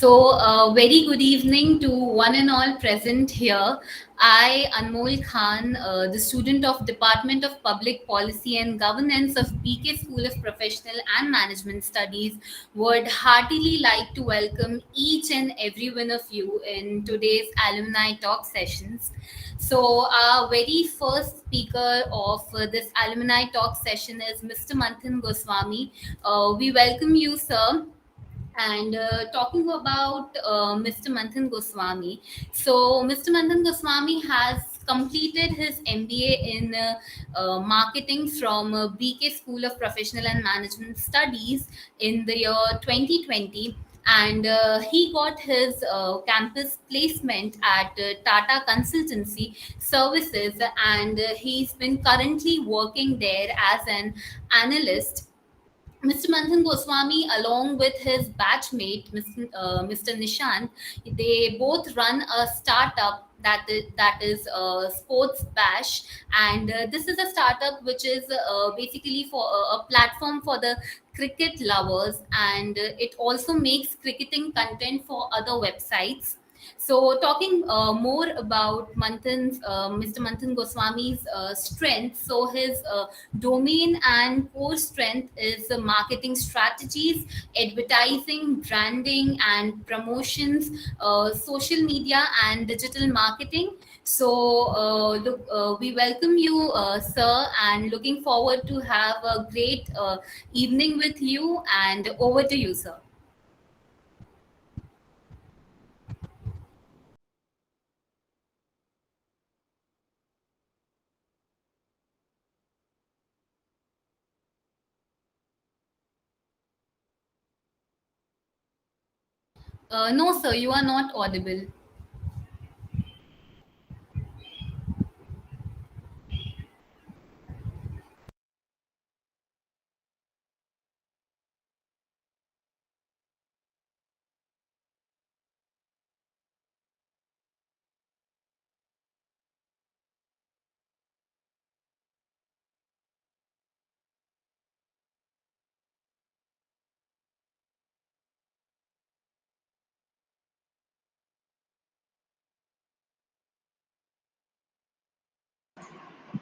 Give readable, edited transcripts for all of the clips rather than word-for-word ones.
Very good evening to one and all present here. I, Anmol Khan, the student of Department of Public Policy and Governance of BK School of Professional and Management Studies, would heartily like to welcome each and every one of you in today's alumni talk sessions. Our very first speaker of this alumni talk session is Mr. Manthan Goswami. We welcome you, sir. And talking about Mr. Manthan Goswami, Mr. Manthan Goswami has completed his MBA in marketing from BK School of Professional and Management Studies in the year 2020. And he got his campus placement at Tata Consultancy Services, and he's been currently working there as an analyst. Mr. Manthan Goswami, along with his batchmate, Mr. Nishant, they both run a startup that is Sportsbash, and this is a startup which is basically for a platform for the cricket lovers, and it also makes cricketing content for other websites. Talking more about Mr. Manthan Goswami's strength. His domain and core strength is marketing strategies, advertising, branding, and promotions, social media, and digital marketing. We welcome you, sir, and looking forward to have a great evening with you. And over to you, sir. No, sir, you are not audible.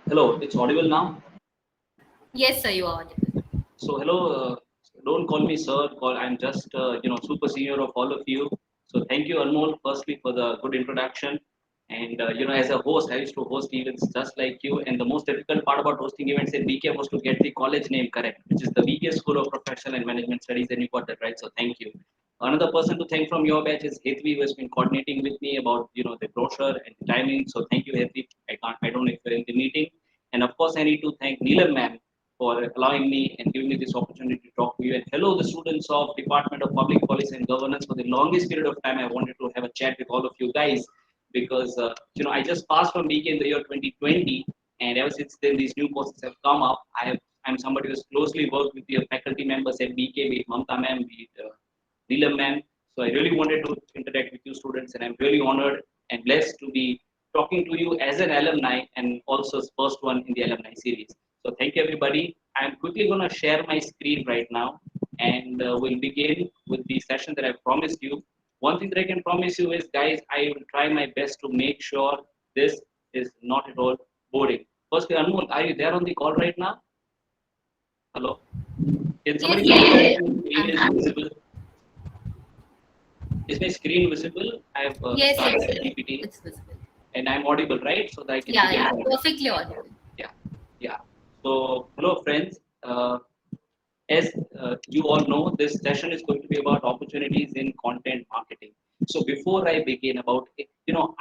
Hello, it's audible now. Yes, sir, you are audible. So hello, don't call me sir. I'm just super senior of all of you. So thank you Anmol firstly for the good introduction. And as a host, I used to host events just like you. And the most difficult part about hosting events in BK was to get the college name correct, which is the BK School of Professional and Management Studies. And you got that right. So thank you. Another person to thank from your batch is Hetvi, who has been coordinating with me about the brochure and the timing. So thank you, Hetvi. I don't know if you're in the meeting. And of course, I need to thank Neelam ma'am for allowing me and giving me this opportunity to talk to you. And hello, the students of Department of Public Policy and Governance. For the longest period of time, I wanted to have a chat with all of you guys because I just passed from BK in the year 2020, and ever since then these new courses have come up. I'm somebody who's closely worked with the faculty members at BK, be it Mamta ma'am, be it Neelam ma'am. So I really wanted to interact with you students, and I'm really honored and blessed to be talking to you as an alumni and also as first one in the alumni series. So thank you everybody. I'm quickly going to share my screen right now, and we'll begin with the session that I promised you. One thing that I can promise you is, guys, I will try my best to make sure this is not at all boring. Firstly, Anmol, are you there on the call right now? Hello? Can Yes, somebody confirm sir. if my screen is visible? Is my screen visible? I have Yes, started the it's, PPT it's visible. and I'm audible, right? So that I can Yeah, begin. yeah, perfectly audible. Yeah, yeah. So, hello, friends. As you all know, this session is going to be about opportunities in content marketing. So before I begin about it,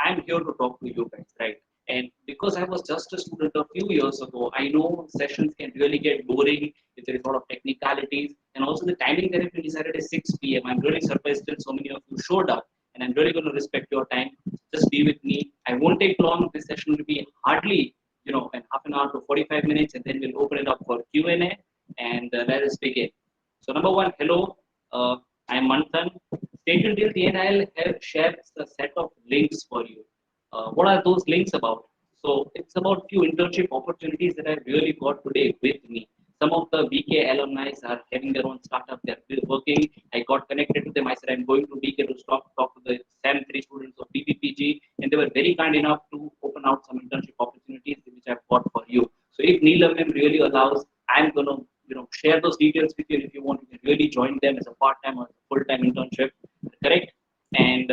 I'm here to talk to you guys, right? And because I was just a student a few years ago, I know sessions can really get boring if there is a lot of technicalities. And also the timing that has been decided is 6 p.m. I'm really surprised that so many of you showed up. And I'm really going to respect your time. Just be with me. I won't take long. This session will be hardly, an half an hour to 45 minutes, and then we'll open it up for Q&A, and let us begin. So number one, hello, I'm Manthan. Stay tuned till the end. I'll have shared a set of links for you. What are those links about? So it's about few internship opportunities that I've really got today with me. Some of the BK alumni are having their own startup. They're still working. I got connected to them. I said, I'm going to BK to talk to the SAM 3 students of BPPG. And they were very kind enough to open out some internship opportunities, which I've got for you. So if Neelam really allows, I'm going to share those details with you. And if you want, you can really join them as a part-time or full-time internship. Correct? And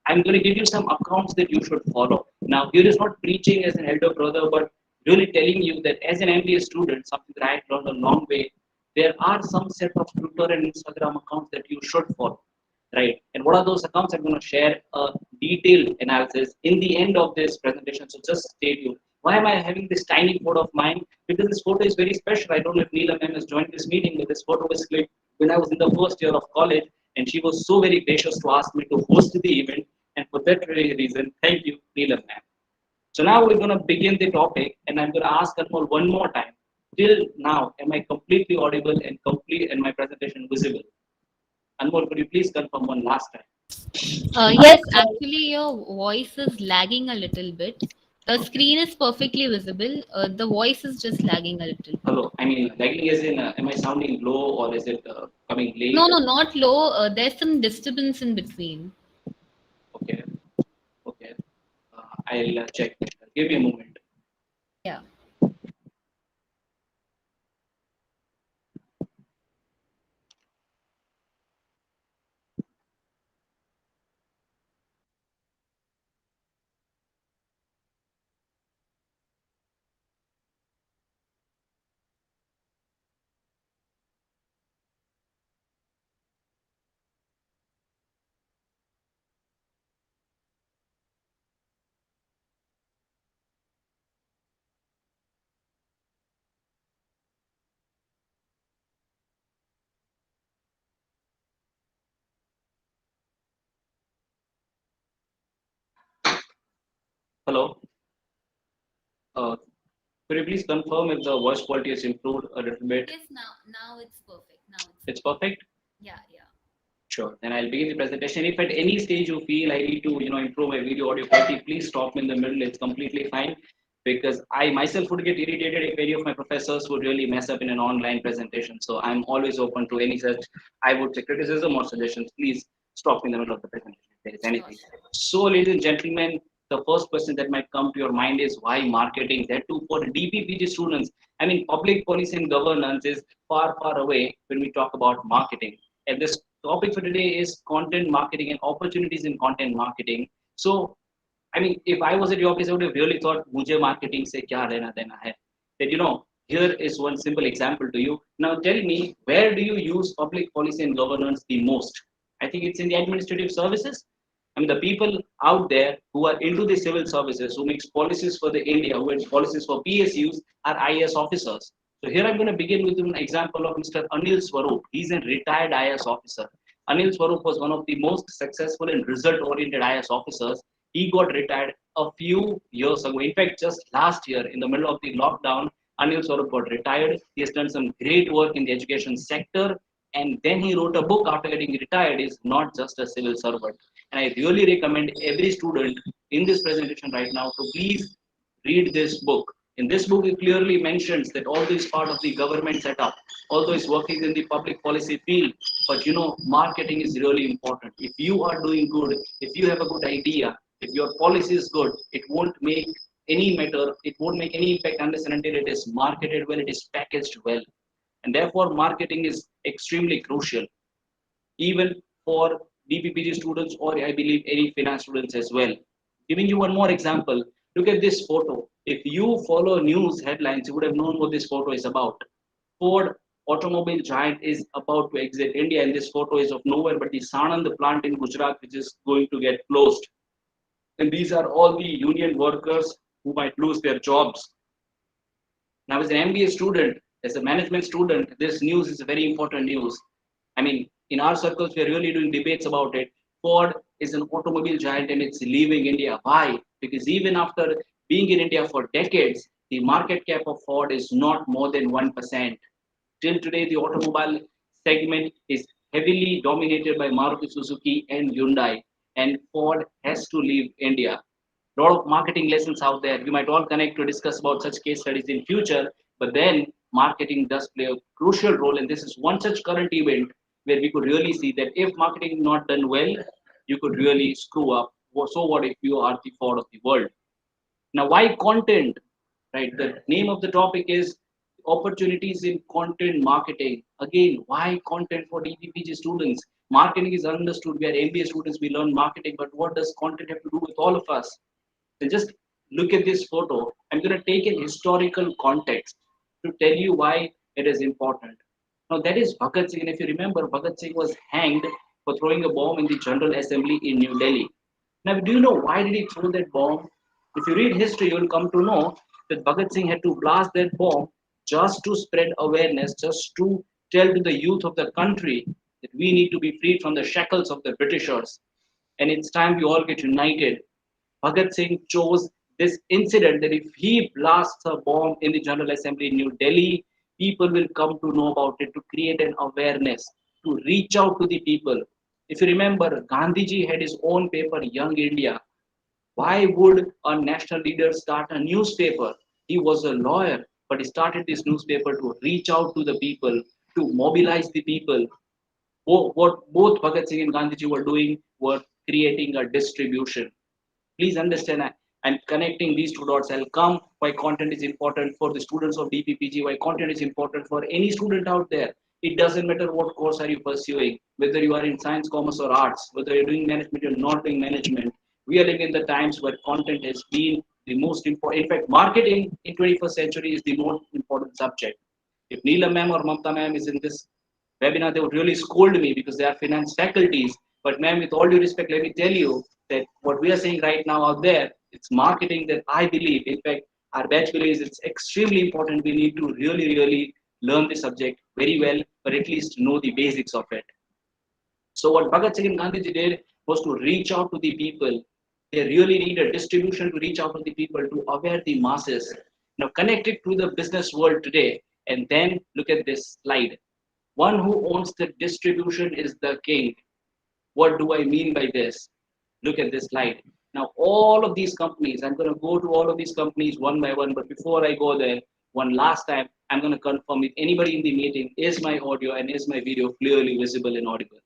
I'm going to give you some accounts that you should follow. Now, here is not preaching as an elder brother, but really telling you that as an MBA student, something that I had learned a long way, there are some set of Twitter and Instagram accounts that you should follow, right? And what are those accounts? I'm going to share a detailed analysis in the end of this presentation. So just stay tuned. Why am I having this tiny photo of mine? Because this photo is very special. I don't know if Neelam ma'am has joined this meeting, but this photo was clicked when I was in the first year of college, and she was so very gracious to ask me to host the event. And for that very reason, thank you, Neelam ma'am. So now we're going to begin the topic, and I'm going to ask Anmol one more time. Till now, am I completely audible and complete and my presentation visible? Anmol, could you please confirm one last time? Yes, actually, your voice is lagging a little bit. The Okay. screen is perfectly visible. The voice is just lagging a little bit. Hello. I mean, lagging is in, am I sounding low or is it coming No, late? no, not low. There's some disturbance in between. Okay. Okay. I'll check. Give me a moment. Yeah. Hello. Uh, could you please confirm if the voice quality has improved a little bit? Yes, now it's perfect. Now it's It's perfect. perfect. Yeah, yeah. Sure. Then I'll begin the presentation. If at any stage you feel I need to, improve my video audio quality, please stop me in the middle. It's completely fine because I myself would get irritated if any of my professors would really mess up in an online presentation. So I'm always open to any such, I would say, criticism or suggestions. Please stop me in the middle of the presentation if there is Sure, anything. sure. So, ladies and gentlemen, the first question that might come to your mind is why marketing? That too for DPPG students. I mean, public policy and governance is far, far away when we talk about marketing. And this topic for today is content marketing and opportunities in content marketing. So, I mean, if I was at your place, I would have really thought, "Mujhe marketing se kya lena dena hai?" That here is one simple example to you. Now, tell me, where do you use public policy and governance the most? I think it's in the administrative services. I mean, the people out there who are into the civil services, who makes policies for the India, who makes policies for PSUs, are IAS officers. So here I'm going to begin with an example of Mr. Anil Swarup. He's a retired IAS officer. Anil Swarup was one of the most successful and result-oriented IAS officers. He got retired a few years ago. In fact, just last year, in the middle of the lockdown, Anil Swarup got retired. He has done some great work in the education sector. And then he wrote a book after getting retired. Is not just a civil servant. And I really recommend every student in this presentation right now to please read this book. In this book, it clearly mentions that although he's part of the government setup, although he's working in the public policy field, but marketing is really important. If you are doing good, if you have a good idea, if your policy is good, it won't make any matter, it won't make any impact unless and until it is marketed well, it is packaged well. And therefore, marketing is extremely crucial even for DPPG students or I believe any finance students as well. Giving you one more example, look at this photo. If you follow news headlines, you would have known what this photo is about. Ford automobile giant is about to exit India, and this photo is of nowhere but the Sanand plant in Gujarat, which is going to get closed. And these are all the union workers who might lose their jobs. Now, as an MBA student, as a management student, this news is very important news. I mean, in our circles, we are really doing debates about it. Ford is an automobile giant and it's leaving India. Why? Because even after being in India for decades, the market cap of Ford is not more than 1%. Till today, the automobile segment is heavily dominated by Maruti Suzuki and Hyundai, and Ford has to leave India. A lot of marketing lessons out there. We might all connect to discuss about such case studies in future. But then marketing does play a crucial role. And this is one such current event where we could really see that if marketing is not done well, you could really screw up. So what if you are the Ford of the world? Now, why content? Right. The name of the topic is opportunities in content marketing. Again, why content for DPPG students? Marketing is understood. We are MBA students. We learn marketing, but what does content have to do with all of us? So just look at this photo. I'm going to take an historical context to tell you why it is important. Now, that is Bhagat Singh. And if you remember, Bhagat Singh was hanged for throwing a bomb in the General Assembly in New Delhi. Now, do you know why did he throw that bomb? If you read history, you will come to know that Bhagat Singh had to blast that bomb just to spread awareness, just to tell to the youth of the country that we need to be freed from the shackles of the Britishers. And it's time we all get united. Bhagat Singh chose this incident that if he blasts a bomb in the General Assembly in New Delhi, people will come to know about it to create an awareness, to reach out to the people. If you remember, Gandhiji had his own paper, Young India. Why would a national leader start a newspaper? He was a lawyer, but he started this newspaper to reach out to the people, to mobilize the people. What both Bhagat Singh and Gandhiji were doing were creating a distribution. Please understand, I'm connecting these two dots. I'll come why content is important for the students of DPPG, why content is important for any student out there. It doesn't matter what course are you pursuing, whether you are in science, commerce, or arts, whether you're doing management, you're not doing management. We are living in the times where content has been the most important. In fact, marketing in 21st century is the most important subject. If Neelam ma'am or Mamta ma'am is in this webinar, they would really scold me because they are finance faculties. But ma'am, with all due respect, let me tell you that what we are saying right now out there, it's marketing that I believe, in fact, our batch believes it's extremely important. We need to really, really learn the subject very well, but at least know the basics of it. So what Bhagat Singh and Gandhiji did was to reach out to the people. They really need a distribution to reach out to the people, to aware the masses. Now connect it to the business world today, and then look at this slide. One who owns the distribution is the king. What do I mean by this? Look at this slide. Now, all of these companies, I'm going to go to all of these companies one by one, but before I go there, one last time, I'm going to confirm if anybody in the meeting is my audio and is my video clearly visible and audible.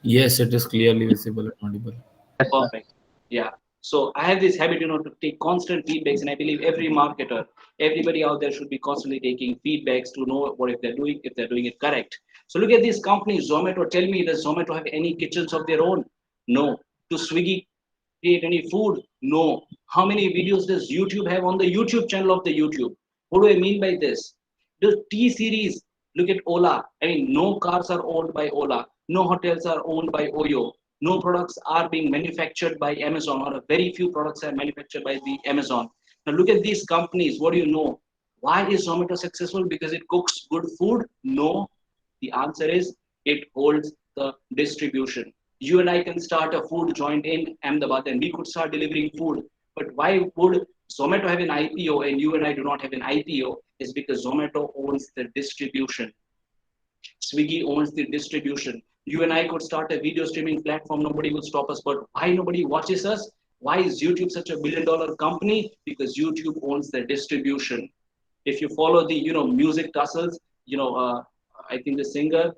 Yes, it is clearly visible and audible. Perfect. Yeah. So I have this habit, to take constant feedbacks, and I believe every marketer, everybody out there should be constantly taking feedbacks to know what if they're doing it correct. So look at these companies, Zomato. Tell me, does Zomato have any kitchens of their own? No. Do Swiggy create any food? No. How many videos does YouTube have on the YouTube channel of the YouTube? What do I mean by this? The T series, look at Ola. I mean, no cars are owned by Ola, no hotels are owned by Oyo, no products are being manufactured by Amazon, or a very few products are manufactured by the Amazon. Now look at these companies. What do you know? Why is Zomato successful? Because it cooks good food? No. The answer is it holds the distribution. You and I can start a food joint in Ahmedabad and we could start delivering food. But why would Zomato have an IPO and you and I do not have an IPO? Is because Zomato owns the distribution. Swiggy owns the distribution. You and I could start a video streaming platform, nobody will stop us. But why nobody watches us? Why is YouTube such a $1 billion company? Because YouTube owns the distribution. If you follow the music tussles, I think the singer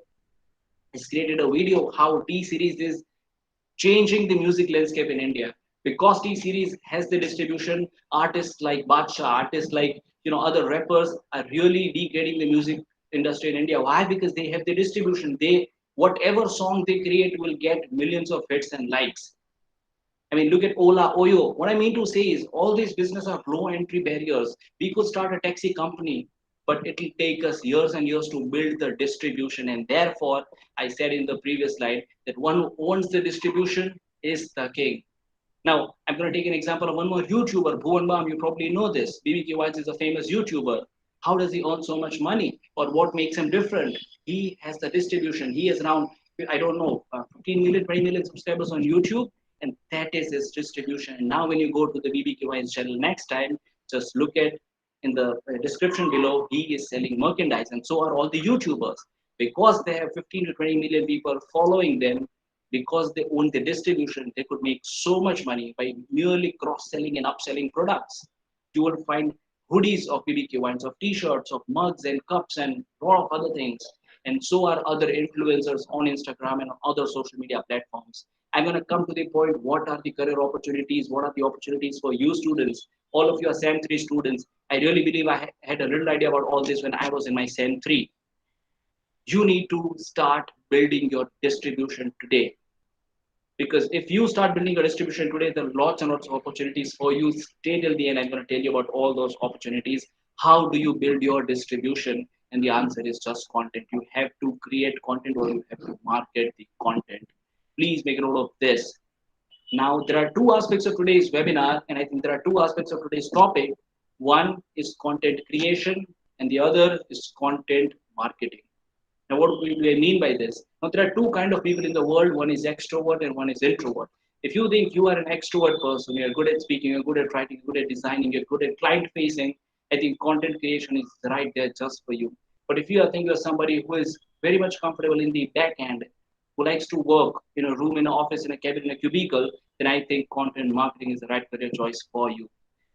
has created a video how T series is changing the music landscape in India. Because T series has the distribution, artists like Badshah, artists like other rappers are really degrading the music industry in India. Why? Because they have the distribution. They whatever song they create will get millions of hits and likes. I mean, look at Ola, Oyo. What I mean to say is all these businesses have low entry barriers. We could start a taxi company, but it will take us years and years to build the distribution. And therefore, I said in the previous slide that one who owns the distribution is the king. Now, I'm going to take an example of one more YouTuber, Bhuvan Bam. You probably know this. BBK Wise is a famous YouTuber. How does he earn so much money? Or what makes him different? He has the distribution. He has around, I don't know, 15 million, 20 million subscribers on YouTube. And that is his distribution. And now when you go to the BBK Wise channel next time, just look at in the description below, he is selling merchandise. And so are all the YouTubers. Because they have 15 to 20 million people following them, because they own the distribution, they could make so much money by merely cross-selling and upselling products. You will find hoodies of BBQ wines, of t-shirts, of mugs and cups and a lot of other things. And so are other influencers on Instagram and other social media platforms. I'm going to come to the point, what are the career opportunities? What are the opportunities for you students? All of you are SEM 3 students. I really believe I had a little idea about all this when I was in my SEM 3. You need to start building your distribution today. Because if you start building a distribution today, there are lots and lots of opportunities for you. Stay till the end. I'm going to tell you about all those opportunities. How do you build your distribution? And the answer is just content. You have to create content or you have to market the content. Please make a note of this. Now, there are two aspects of today's webinar, and I think there are two aspects of today's topic. One is content creation, and the other is content marketing. Now, what do I mean by this? Now, there are two kind of people in the world. One is extrovert and one is introvert. If you think you are an extrovert person, you're good at speaking, you're good at writing, you're good at designing, you're good at client facing, I think content creation is right there just for you. But if you are thinking you're somebody who is very much comfortable in the back end, who likes to work in a room, in an office, in a cabin, in a cubicle, then I think content marketing is the right career choice for you.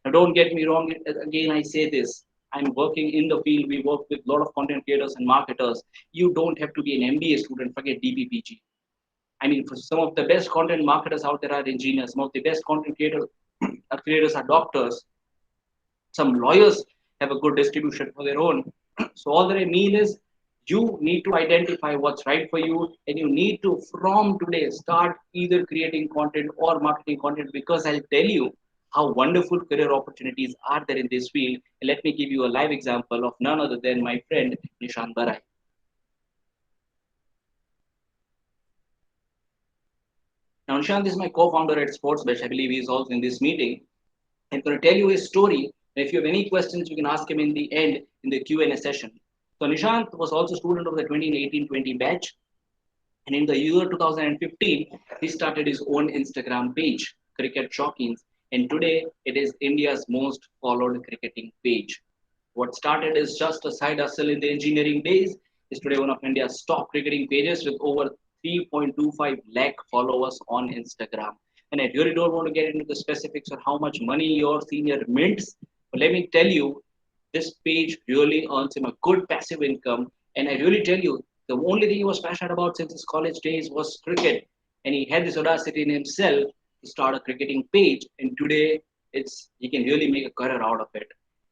Now, don't get me wrong. Again, I say this. I'm working in the field. We work with a lot of content creators and marketers. You don't have to be an MBA student. Forget DPPG. I mean, for some of the best content marketers out there are engineers. Some of the best content creators are doctors. Some lawyers have a good distribution for their own. So all that I mean is you need to identify what's right for you, and you need to from today start either creating content or marketing content, because I'll tell you how wonderful career opportunities are there in this field. And let me give you a live example of none other than my friend Nishant Barai. Now Nishant is my co-founder at Sportsbash. I believe he is also in this meeting. I'm going to tell you his story. If you have any questions, you can ask him in the end in the Q&A session. So Nishant was also a student of the 2018-20 batch. And in the year 2015, he started his own Instagram page, Cricket Shokins. And today, it is India's most followed cricketing page. What started as just a side hustle in the engineering days is today one of India's top cricketing pages with over 3.25 lakh followers on Instagram. And I really don't want to get into the specifics of how much money your senior mints, but let me tell you, this page really earns him a good passive income. And I really tell you, the only thing he was passionate about since his college days was cricket. And he had this audacity in himself to start a cricketing page. And today, he can really make a career out of it.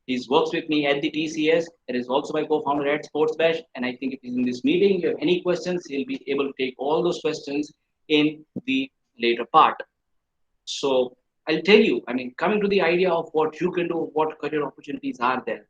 He's works with me at the TCS and is also my co-founder at Sportsbash. And I think if he's in this meeting, you have any questions, he'll be able to take all those questions in the later part. So I'll tell you, I mean, coming to the idea of what you can do, what career opportunities are there.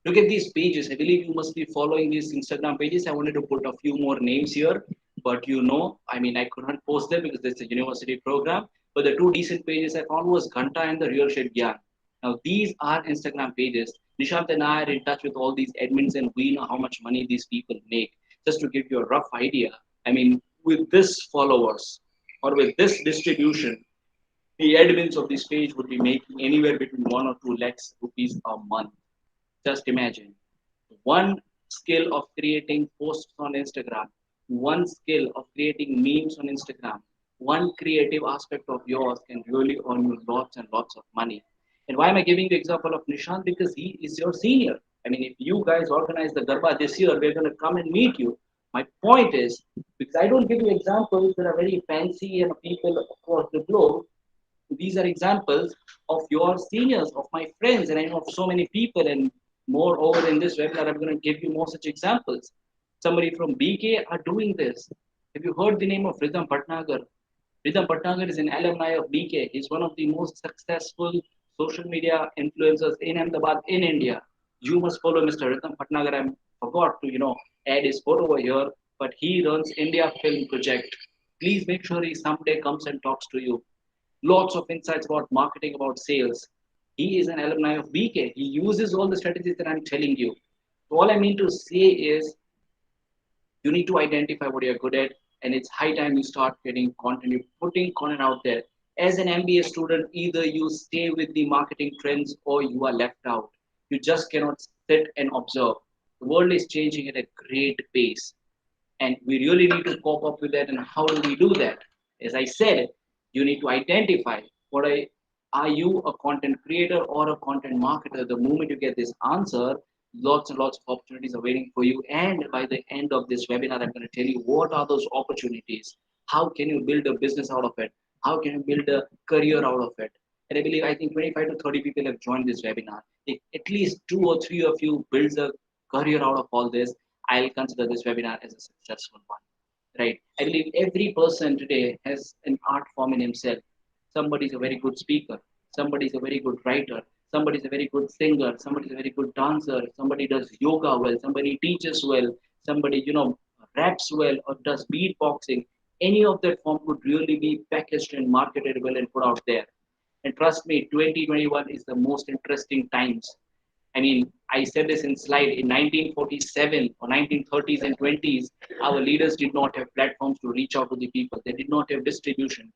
Look at these pages. I believe you must be following these Instagram pages. I wanted to put a few more names here, but I mean, I could not post them because it's a university program. But the two decent pages I found was Ghanta and the Real Shit Gyan. Now, these are Instagram pages. Nishant and I are in touch with all these admins, and we know how much money these people make. Just to give you a rough idea, I mean, with this followers or with this distribution, the admins of this page would be making anywhere between 1 or 2 lakhs rupees a month. Just imagine one skill of creating posts on Instagram, one skill of creating memes on Instagram, one creative aspect of yours can really earn you lots and lots of money. And why am I giving the example of Nishant? Because he is your senior. I mean, if you guys organize the Garba this year, we're going to come and meet you. My point is, because I don't give you examples that are very fancy and people across the globe, these are examples of your seniors, of my friends, and I know of so many people. And moreover, in this webinar, I'm going to give you more such examples. Somebody from BK are doing this. Have you heard the name of Rhythm Bhatnagar? Rhythm Bhatnagar is an alumni of BK. He's one of the most successful social media influencers in Ahmedabad, in India. You must follow Mr. Rhythm Bhatnagar. I forgot to, add his photo over here, but he runs India Film Project. Please make sure he someday comes and talks to you. Lots of insights about marketing, about sales. He is an alumni of BK. He uses all the strategies that I'm telling you. So all I mean to say is you need to identify what you're good at, and it's high time you start getting content, you're putting content out there. As an MBA student, either you stay with the marketing trends or you are left out. You just cannot sit and observe. The world is changing at a great pace, and we really need to cope up with that. And how do we do that? As I said, you need to identify what I are you a content creator or a content marketer? The moment you get this answer, lots and lots of opportunities are waiting for you. And by the end of this webinar, I'm going to tell you what are those opportunities. How can you build a business out of it? How can you build a career out of it? And I believe, I think 25 to 30 people have joined this webinar. If at least 2 or 3 of you builds a career out of all this, I'll consider this webinar as a successful one. Right? I believe every person today has an art form in himself. Somebody is a very good speaker. Somebody is a very good writer. Somebody is a very good singer. Somebody is a very good dancer. Somebody does yoga well. Somebody teaches well. Somebody, raps well or does beatboxing. Any of that form could really be packaged and marketed well and put out there. And trust me, 2021 is the most interesting times. I mean, I said this in slide. In 1947 or 1930s and 20s, our leaders did not have platforms to reach out to the people. They did not have distribution.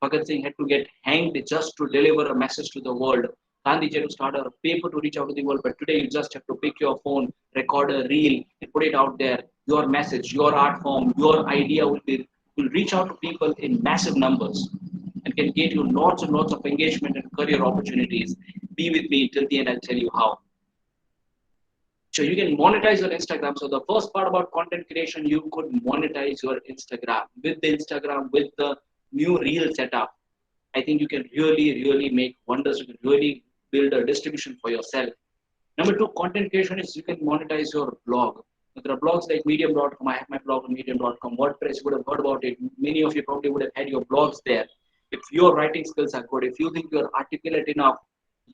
Bhagat Singh had to get hanged just to deliver a message to the world. Gandhi had to start a paper to reach out to the world. But today, you just have to pick your phone, record a reel, and put it out there. Your message, your art form, your idea will reach out to people in massive numbers and can get you lots and lots of engagement and career opportunities. Be with me till the end. I'll tell you how. So you can monetize your Instagram. So the first part about content creation, you could monetize your Instagram. With the Instagram, with the new reel setup, I think you can really, really make wonders. You can really build a distribution for yourself. Number two, content creation is you can monetize your blog. So there are blogs like medium.com. I have my blog on medium.com. WordPress, you would have heard about it. Many of you probably would have had your blogs there. If your writing skills are good, if you think you're articulate enough,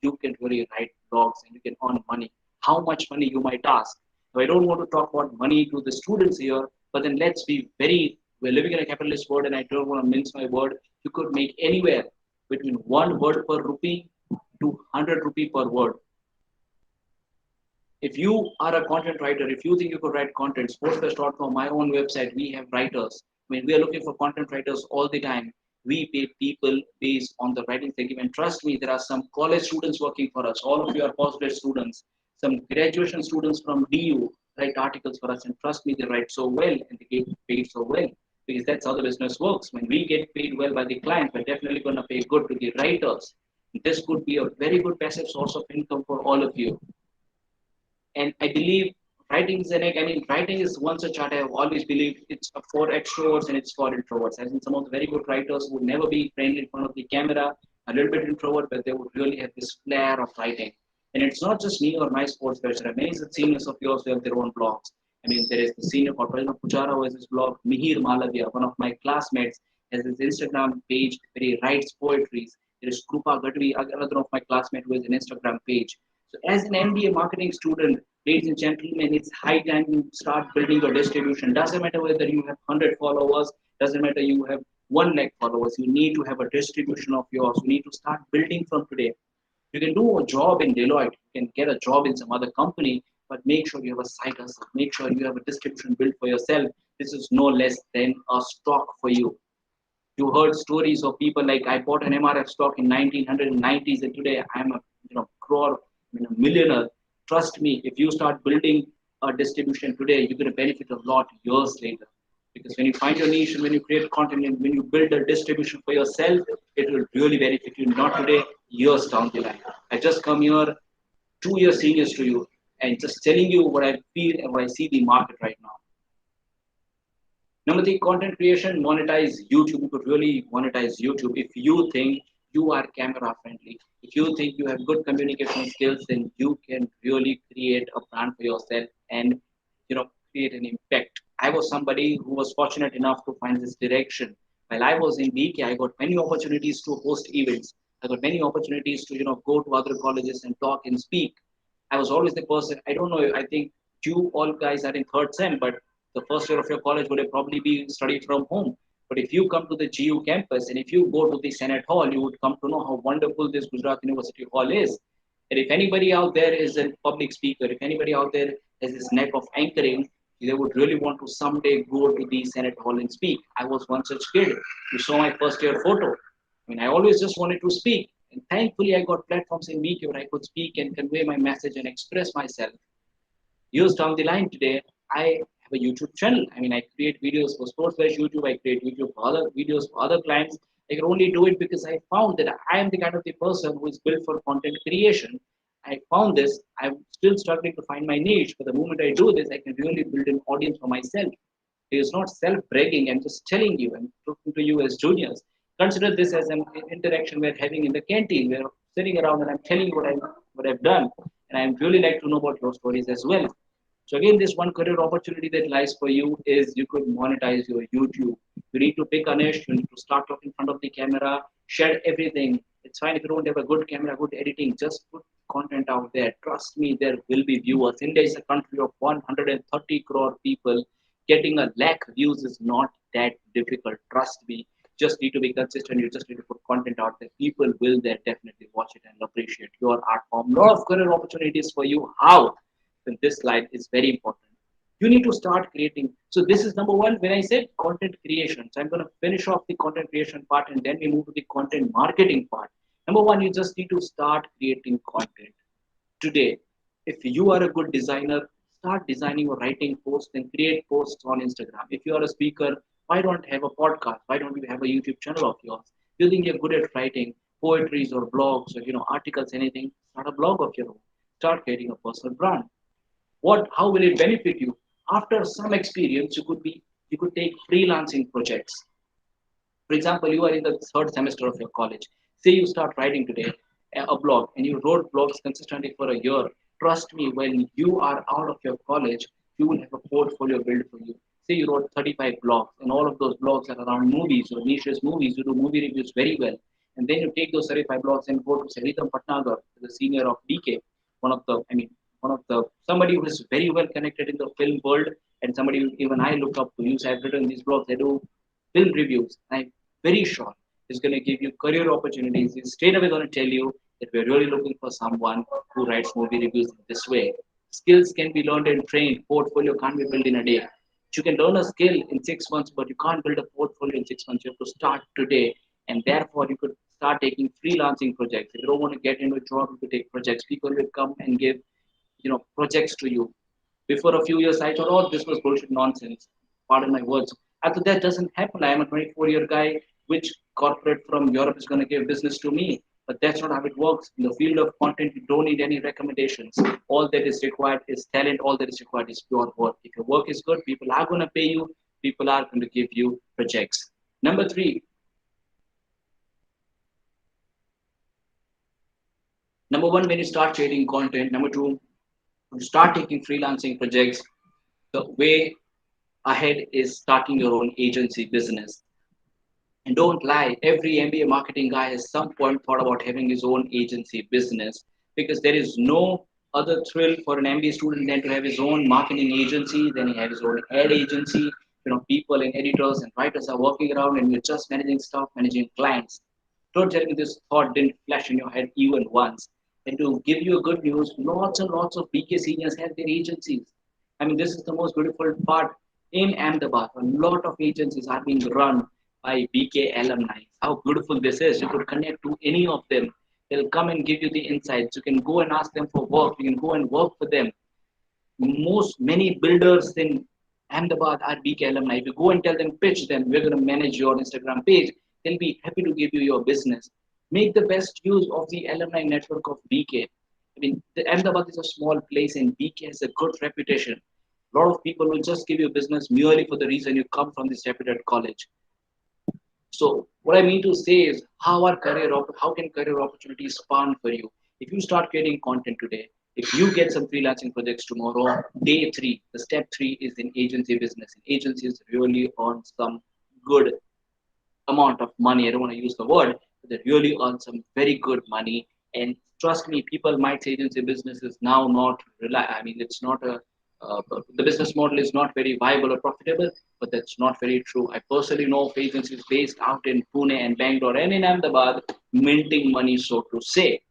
you can really write blogs and you can earn money. How much money, you might ask? So I don't want to talk about money to the students here, but then let's be we're living in a capitalist world and I don't want to mince my word. You could make anywhere between 1 word per rupee to 100 rupee per word. If you are a content writer, if you think you could write content, sportsbash.com, my own website, we have writers. I mean, we are looking for content writers all the time. We pay people based on the writing they give. And trust me, there are some college students working for us. All of you are postgrad students. Some graduation students from DU write articles for us. And trust me, they write so well and they get paid so well. Because that's how the business works. When we get paid well by the client, we're definitely going to pay good to the writers. This could be a very good passive source of income for all of you. And I believe writing is writing is one such art I have always believed it's for extroverts and it's for introverts. I've seen some of the very good writers who would never be friendly in front of the camera, a little bit introvert, but they would really have this flair of writing. And it's not just me or my sports page. There are many such seniors of yours who have their own blogs. I mean, there is the senior called President Pujara who has his blog. Mihir Malavia, one of my classmates, has his Instagram page where he writes poetries. There is Krupa Gadvi, another of my classmates who has an Instagram page. So as an MBA marketing student, ladies and gentlemen, it's high time you start building your distribution. Doesn't matter whether you have 100 followers, doesn't matter you have 1 lakh followers. You need to have a distribution of yours. You need to start building from today. You can do a job in Deloitte. You can get a job in some other company, but make sure you have a side hustle. Make sure you have a distribution built for yourself. This is no less than a stock for you. You heard stories of people like I bought an MRF stock in 1990s and today I'm a crore, a millionaire. Trust me, if you start building a distribution today, you're going to benefit a lot years later. Because when you find your niche and when you create content and when you build a distribution for yourself, it will really benefit you, not today, years down the line. I just come here 2 years seniors to you and just telling you what I feel and what I see the market right now. Number three, content creation, monetize YouTube. You could really monetize YouTube if you think you are camera friendly. If you think you have good communication skills, then you can really create a brand for yourself and create an impact. I was somebody who was fortunate enough to find this direction. While I was in BK, I got many opportunities to host events. I got many opportunities to go to other colleges and talk and speak. I was always the person. I don't know. I think you all guys are in third sem, but the first year of your college would have probably be studied from home. But if you come to the GU campus and if you go to the Senate Hall, you would come to know how wonderful this Gujarat University Hall is. And if anybody out there is a public speaker, if anybody out there has this knack of anchoring, they would really want to someday go to the Senate Hall and speak. I was one such kid. You saw my first year photo. I mean, I always just wanted to speak. And thankfully, I got platforms in BK where I could speak and convey my message and express myself. Years down the line today, I have a YouTube channel. I mean, I create videos for Sportsbash YouTube. I create video for other videos for other clients. I can only do it because I found that I am the kind of the person who is built for content creation. I found this. I'm still struggling to find my niche, but the moment I do this, I can really build an audience for myself. It is not self-bragging. I'm just telling you. I'm talking to you as juniors. Consider this as an interaction we're having in the canteen. We're sitting around and I'm telling you what I've done, and I really like to know about your stories as well. So again, this one career opportunity that lies for you is you could monetize your YouTube. You need to pick a niche. You need to start talking in front of the camera, share everything. It's fine if you don't have a good camera, good editing. Just put content out there. Trust me, there will be viewers. India is a country of 130 crore people. Getting a lakh views is not that difficult. Trust me. Just need to be consistent. You just need to put content out there. People will there definitely watch it and appreciate your art form. A lot of career opportunities for you. How? In this slide is very important. You need to start creating. So this is number one. When I said content creation, so I'm going to finish off the content creation part and then we move to the content marketing part. Number one, you just need to start creating content today. If you are a good designer, start designing or writing posts and create posts on Instagram. If you are a speaker, why don't have a podcast? Why don't you have a YouTube channel of yours? You think you're good at writing poetries or blogs or articles, anything? Start a blog of your own. Start creating a personal brand. How will it benefit you? After some experience, you could take freelancing projects. For example, you are in the third semester of your college. Say you start writing today a blog and you wrote blogs consistently for a year. Trust me, when you are out of your college, you will have a portfolio built for you. Say you wrote 35 blogs and all of those blogs are around movies or niches movies. You do movie reviews very well. And then you take those 35 blogs and go to Saritam Patnagar, the senior of BK, one of the somebody who is very well connected in the film world and somebody who even I look up to. You. So I've written these blogs. I do film reviews. I'm very sure it's going to give you career opportunities. He's straight away going to tell you that we're really looking for someone who writes movie reviews in this way. Skills can be learned and trained. Portfolio can't be built in a day. You can learn a skill in 6 months, but you can't build a portfolio in 6 months. You have to start today, and therefore you could start taking freelancing projects. If you don't want to get into a job, you could take projects. People will come and give projects to you. Before a few years, I thought, oh, this was bullshit nonsense. Pardon my words. After that doesn't happen. I am a 24-year guy. Which corporate from Europe is going to give business to me? But that's not how it works. In the field of content, you don't need any recommendations. All that is required is talent. All that is required is pure work. If your work is good, people are going to pay you. People are going to give you projects. Number three. Number one, when you start creating content. Number two, when you start taking freelancing projects. The way ahead is starting your own agency business. And don't lie, every MBA marketing guy has some point thought about having his own agency business because there is no other thrill for an MBA student than to have his own marketing agency, then he have his own ad agency. People and editors and writers are working around and you're just managing stuff, managing clients. Don't tell me this thought didn't flash in your head even once. And to give you a good news, lots and lots of BK seniors have their agencies. I mean, this is the most beautiful part in Ahmedabad. A lot of agencies are being run by BK alumni. How beautiful this is. You could connect to any of them. They'll come and give you the insights. You can go and ask them for work. You can go and work for them. Many builders in Ahmedabad are BK alumni. If you go and tell them, pitch them, we're going to manage your Instagram page, they'll be happy to give you your business. Make the best use of the alumni network of BK. I mean, Ahmedabad is a small place and BK has a good reputation. A lot of people will just give you business merely for the reason you come from this reputed college. So what I mean to say is how can career opportunities spawn for you? If you start creating content today, if you get some freelancing projects tomorrow, day three, the step three is in agency business. Agencies really earn some good amount of money. I don't want to use the word, but they really earn some very good money. And trust me, people might say agency business is now not I mean, it's not a the business model is not very viable or profitable, but that's not very true. I personally know of agencies based out in Pune and Bangalore and in Ahmedabad minting money, so to say.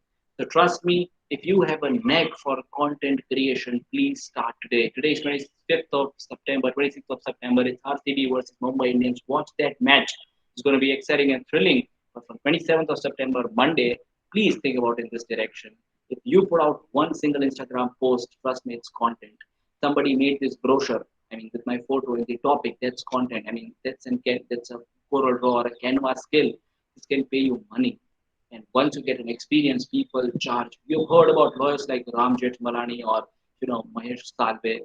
So trust me, if you have a knack for content creation, please start today. Today is 25th of September, 26th of September. It's RCB versus Mumbai Indians. Watch that match. It's going to be exciting and thrilling. But from 27th of September, Monday, please think about it in this direction. If you put out one single Instagram post, trust me, it's content. Somebody made this brochure. I mean, with my photo in the topic, that's content. I mean, that's a Corel Draw or a Canva skill. This can pay you money. And once you get an experience, people charge. You've heard about lawyers like Ram Jethmalani or Mahesh Salve,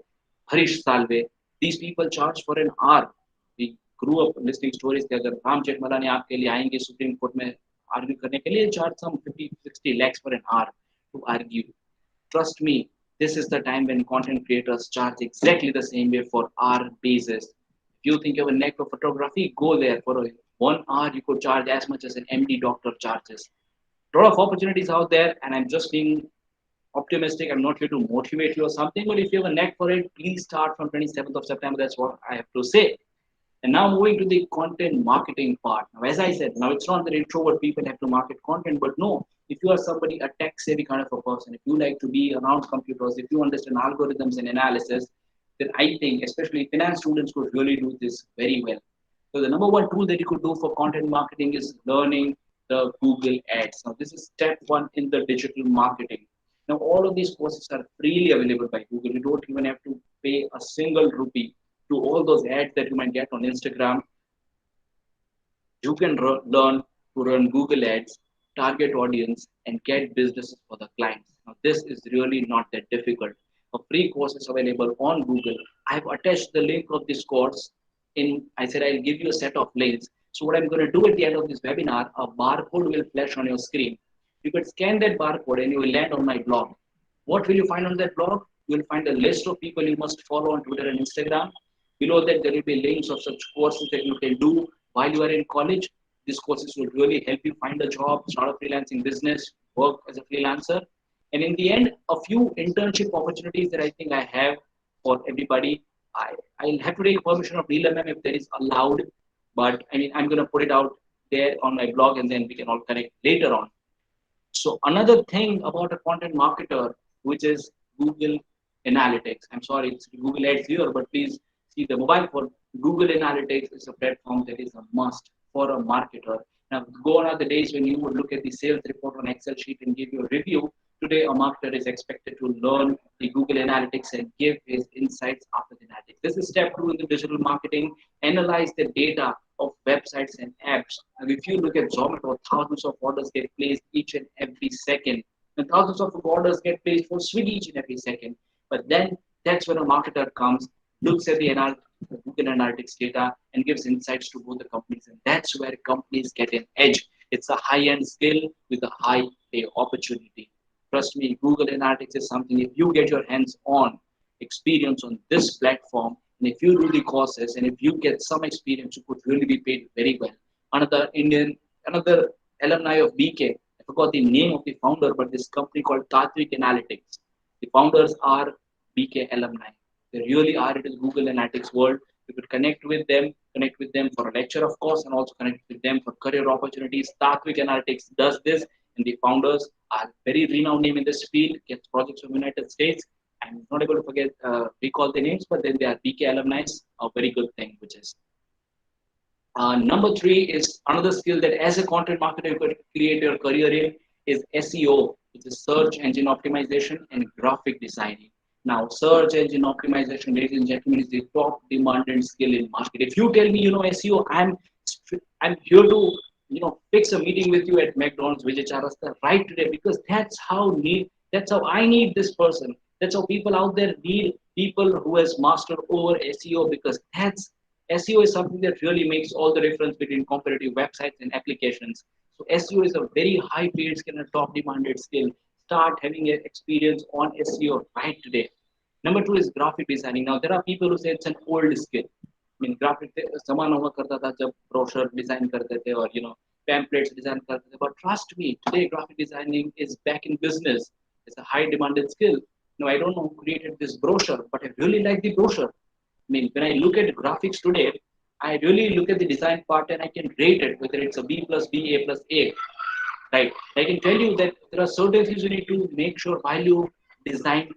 Harish Salve. These people charge for an hour. We grew up listening stories कि अगर राम जेठमलानी आपके लिए आएंगे supreme court में argue करने के लिए charge some 50-60 lakhs for an hour to argue. Trust me, this is the time when content creators charge exactly the same way for hour basis. If you think you have a knack for photography, go there for 1 hour. You could charge as much as an MD doctor charges. A lot of opportunities out there, and I'm just being optimistic. I'm not here to motivate you or something, but if you have a knack for it, please start from 27th of September. That's what I have to say. And now moving to the content marketing part. Now, as I said, now it's not that introvert people have to market content, but no, if you are somebody, a tech savvy kind of a person, if you like to be around computers, if you understand algorithms and analysis, then I think especially finance students could really do this very well. So the number one tool that you could do for content marketing is learning the Google Ads. Now this is step one in the digital marketing. Now all of these courses are freely available by Google. You don't even have to pay a single rupee to all those ads that you might get on Instagram. You can learn to run Google Ads, target audience, and get businesses for the clients. Now, this is really not that difficult. A free course is available on Google. I've attached the link of this course in. I said I'll give you a set of links. So what I'm going to do at the end of this webinar, a barcode will flash on your screen. You could scan that barcode and you will land on my blog. What will you find on that blog? You will find a list of people you must follow on Twitter and Instagram. Below that, there will be links of such courses that you can do while you are in college. These courses will really help you find a job, start a freelancing business, work as a freelancer. And in the end, a few internship opportunities that I think I have for everybody. I'll have to take permission of DLMM if that is allowed. But I mean, I'm going to put it out there on my blog and then we can all connect later on. So another thing about a content marketer, which is Google Analytics. I'm sorry, it's Google Ads here, but please see the mobile phone. Google Analytics is a platform that is a must for a marketer. Now, gone are the days when you would look at the sales report on Excel sheet and give you a review. Today, a marketer is expected to learn the Google Analytics and give his insights after the analytics. This is step two in the digital marketing. Analyze the data of websites and apps. And if you look at Zomato, thousands of orders get placed each and every second. And thousands of orders get placed for Swiggy each and every second. But then that's when a marketer comes, looks at the Google Analytics data and gives insights to both the companies. And that's where companies get an edge. It's a high-end skill with a high pay opportunity. Trust me, Google Analytics is something, if you get your hands on experience on this platform, and if you do the courses and if you get some experience, you could really be paid very well. Another alumni of BK, I forgot the name of the founder, but this company called Tatvik Analytics. The founders are BK alumni. They really are into the Google Analytics world. You could connect with them for a lecture, of course, and also connect with them for career opportunities. Tatvik Analytics does this, and the founders are very renowned name in this field, gets projects from United States. I'm not able to recall the names, but then they are BK alumni, a very good thing, which is. Number three is another skill that as a content marketer you could create your career in is SEO, which is search engine optimization and graphic designing. Now, search engine optimization, ladies and gentlemen, is the top demanded skill in market. If you tell me you know SEO, I'm here to fix a meeting with you at McDonald's Vijay Charasta right today because that's how I need this person. That's how people out there need people who has mastered over SEO because that's SEO is something that really makes all the difference between competitive websites and applications. So SEO is a very high paid skill and a top demanded skill. Start having an experience on SEO right today. Number two is graphic designing. Now there are people who say it's an old skill. I mean graphic समान हुआ करता था जब brochure design करते थे और pamphlets design करते थे. But trust me, today graphic designing is back in business. It's a high demanded skill. Now I don't know who created this brochure, but I really like the brochure. I mean, when I look at graphics today, I really look at the design part and I can rate it, whether it's a B plus B, A plus A, right? I can tell you that there are certain things you need to make sure while you design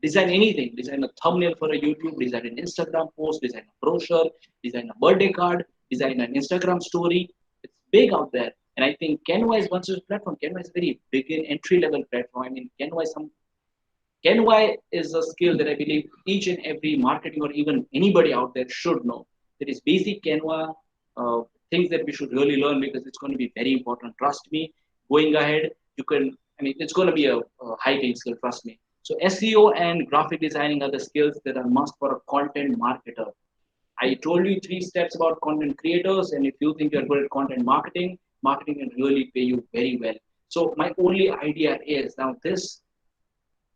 design anything, design a thumbnail for a YouTube, design an Instagram post, design a brochure, design a birthday card, design an Instagram story. It's big out there. And I think Canva is one such platform. Canva is a very big entry level platform. I mean, Canva is a skill that I believe each and every marketing or even anybody out there should know. There is basic Canva things that we should really learn because it's going to be very important. Trust me, going ahead, you can, I mean, it's going to be a high paying skill, trust me. So SEO and graphic designing are the skills that are must for a content marketer. I told you three steps about content creators, and if you think you're good at content marketing, marketing can really pay you very well. So my only idea is now this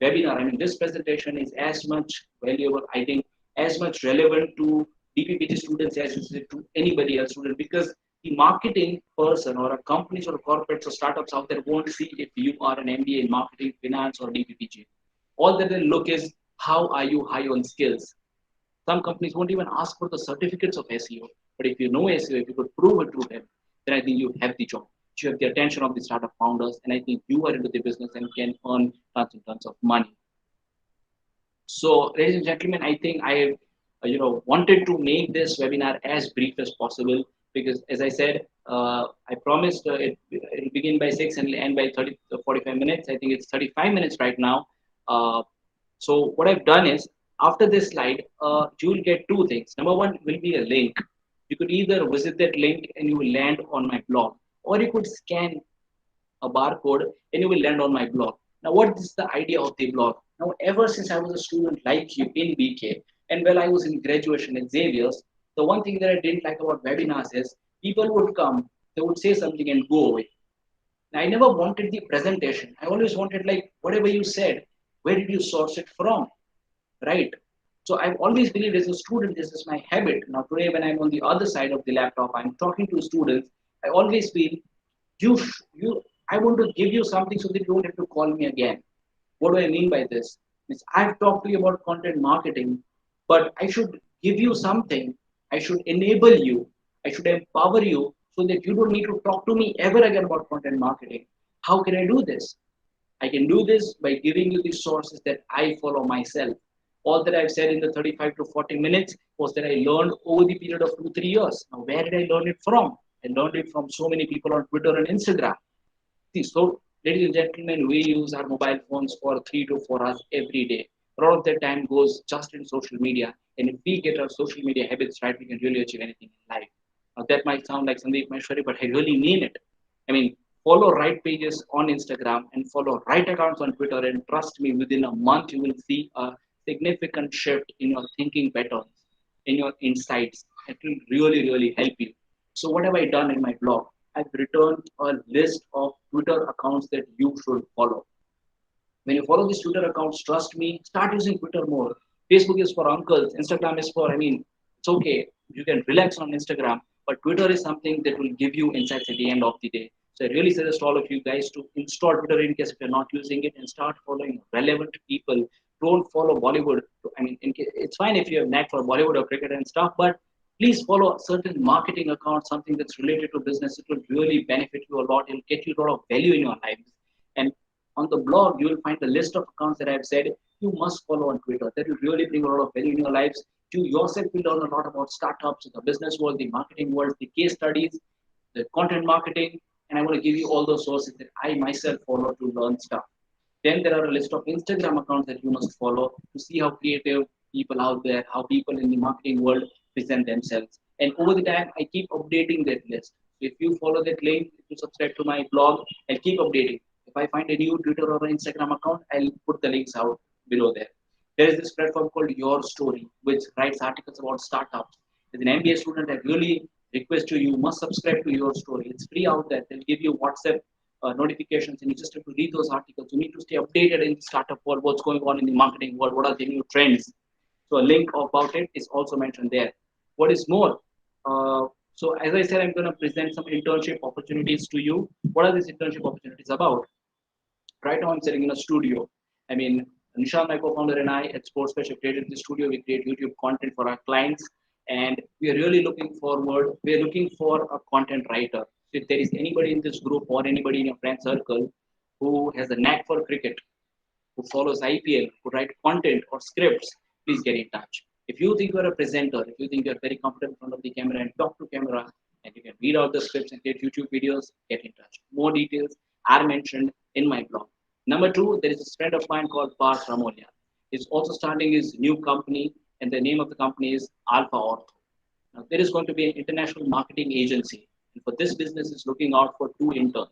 webinar, I mean, this presentation is as much valuable, I think, as much relevant to DPPG students as it is to anybody else student because the marketing person or a companies or corporates or startups out there won't see if you are an MBA in marketing, finance, or DPPG. All that they look is how are you high on skills. Some companies won't even ask for the certificates of SEO. But if you know SEO, if you could prove it to them, then I think you have the job. You have the attention of the startup founders, and I think you are into the business and can earn tons and tons of money. So, ladies and gentlemen, I think I have, wanted to make this webinar as brief as possible because, as I said, I promised it'll begin by 6 and end by 30 45 minutes. I think it's 35 minutes right now. Uh, so what I've done is after this slide, you'll get two things. Number one will be a link. You could either visit that link and you will land on my blog, or you could scan a barcode and you will land on my blog. Now, what is the idea of the blog? Now, ever since I was a student like you in BK, and while I was in graduation in Xavier's, the one thing that I didn't like about webinars is people would come, they would say something and go away. Now, I never wanted the presentation. I always wanted like whatever you said, where did you source it from? Right? So I've always believed as a student, this is my habit. Now today, when I'm on the other side of the laptop, I'm talking to students. I always feel you. I want to give you something so that you don't have to call me again. What do I mean by this? Means I've talked to you about content marketing, but I should give you something. I should enable you. I should empower you so that you don't need to talk to me ever again about content marketing. How can I do this? I can do this by giving you the sources that I follow myself. All that I've said in the 35 to 40 minutes was that I learned over the period of 2, 3 years. Now, where did I learn it from? I learned it from so many people on Twitter and Instagram. See, so, ladies and gentlemen, we use our mobile phones for 3 to 4 hours every day. A lot of that time goes just in social media. And if we get our social media habits right, we can really achieve anything in life. Now, that might sound like Sandeep Maheshwari, but I really mean it. I mean, follow right pages on Instagram and follow right accounts on Twitter. And trust me, within a month, you will see a significant shift in your thinking patterns, in your insights. It will really, really help you. So, what have I done in my blog? I've written a list of Twitter accounts that you should follow. When you follow these Twitter accounts, trust me, start using Twitter more. Facebook is for uncles, Instagram is for, I mean, it's okay. You can relax on Instagram, but Twitter is something that will give you insights at the end of the day. So I really suggest all of you guys to install Twitter in case if you're not using it and start following relevant people. Don't follow Bollywood. I mean, it's fine if you have knack for Bollywood or cricket and stuff, but please follow a certain marketing account, something that's related to business. It will really benefit you a lot. It'll get you a lot of value in your lives. And on the blog, you will find a list of accounts that I've said you must follow on Twitter. That will really bring a lot of value in your lives. You yourself will learn a lot about startups, the business world, the marketing world, the case studies, the content marketing, and I want to give you all those sources that I myself follow to learn stuff. Then there are a list of Instagram accounts that you must follow to see how creative people out there, how people in the marketing world present themselves. And over the time, I keep updating that list. So if you follow that link, if you subscribe to my blog, I'll keep updating. If I find a new Twitter or Instagram account, I'll put the links out below there. There is this platform called Your Story, which writes articles about startups. As an MBA student, I really request you, you must subscribe to Your Story. It's free out there. They'll give you WhatsApp notifications and you just have to read those articles. You need to stay updated in the startup world, what's going on in the marketing world, what are the new trends. So a link about it is also mentioned there. What is more, so as I said, I'm going to present some internship opportunities to you. What are these internship opportunities about? Right now I'm sitting in a studio. I mean, Nishant, my co-founder, and I at Sportsbash have created this studio. We create YouTube content for our clients, and we are really looking forward. We are looking for a content writer. If there is anybody in this group or anybody in your friend circle who has a knack for cricket, who follows IPL, who write content or scripts, please get in touch. If you think you're a presenter, if you think you're very comfortable in front of the camera and talk to camera, and you can read out the scripts and create YouTube videos, get in touch. More details are mentioned in my blog. Number two, there is a friend of mine called Parth Ramolia. He's also starting his new company, and the name of the company is Alpha Ortho. Now, there is going to be an international marketing agency, and for this business is looking out for two interns.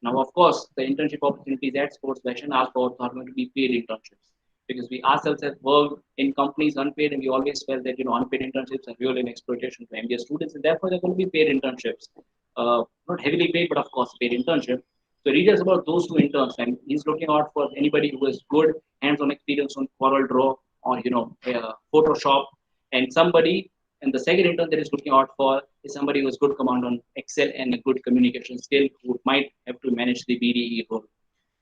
Now, of course, the internship opportunities at Sportsbash and our are going to be paid internships because we ourselves have worked in companies unpaid, and we always felt that unpaid internships are really an exploitation for MBA students, and therefore they're going to be paid internships, not heavily paid, but of course paid internship. So read us about those two interns, and he's looking out for anybody who has good hands-on experience on Corel Draw or Photoshop, and somebody. And the second intern that is looking out for is somebody who has good command on Excel and a good communication skill who might have to manage the BDE role.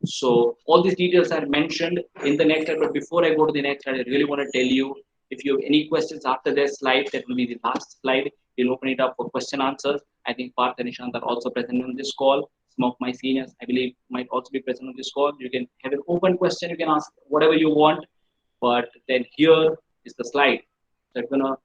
So all these details are mentioned in the next slide. But before I go to the next slide, I really want to tell you if you have any questions after this slide, that will be the last slide. We'll open it up for question answers. I think Parth and Nishant are also present on this call. Some of my seniors, I believe, might also be present on this call. You can have an open question. You can ask whatever you want. But then here is the slide. So I'm gonna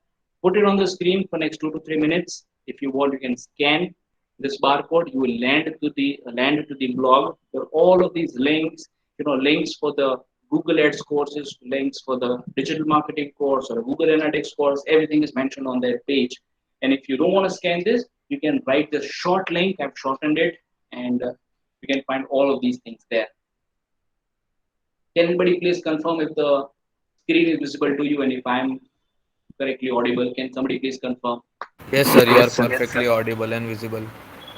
put it on the screen for next 2 to 3 minutes. If you want, you can scan this barcode. You will land to the blog where all of these links, links for the Google Ads courses, links for the digital marketing course or Google Analytics course. Everything is mentioned on that page. And if you don't want to scan this, you can write the short link. I've shortened it, and you can find all of these things there. Can anybody please confirm if the screen is visible to you and if I'm correctly audible? Can somebody please confirm? Yes, sir, you are Yes, sir. Yes, sir. perfectly audible and visible.